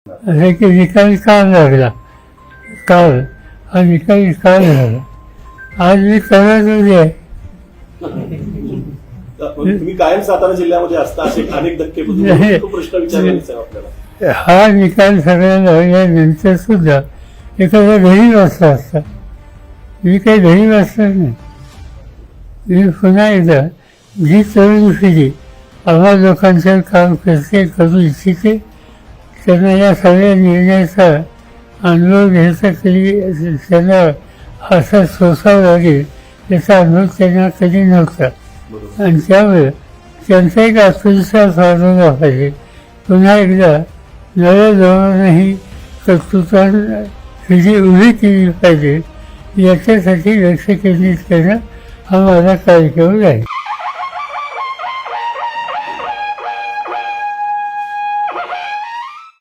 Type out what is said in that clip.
असं की निकाल काल लागला, काल हा निकाल काल झाला. आज मी करायचंच आहे. तुम्ही कायम सातारा जिल्ह्यामध्ये असता, असे अनेक धक्के तो प्रश्न विचारायचा आहे आपल्याला. हा निकाल सगळ्यांना लागल्यानंतर सुद्धा एखादा घरी वाचला असता. मी काही घरी वाचणार नाही. मी पुन्हा एकदा जी तरुण पिढी आम्हा लोकांचं काम करते, करू इच्छिते, त्यांना या सगळ्या निर्णयाचा अनुभव घ्यायचा कधी त्यांना असा सोसावं लागेल याचा अनुभव त्यांना कधी नव्हता. आणि त्यामुळे त्यांचा एक आत्मविश्वास वाढवला पाहिजे. पुन्हा एकदा नव्या धोरणाही कर्तृत्वान पिढी उभी केली पाहिजे, याच्यासाठी लक्ष केंद्रित करणं हा माझा कार्यक्रम आहे.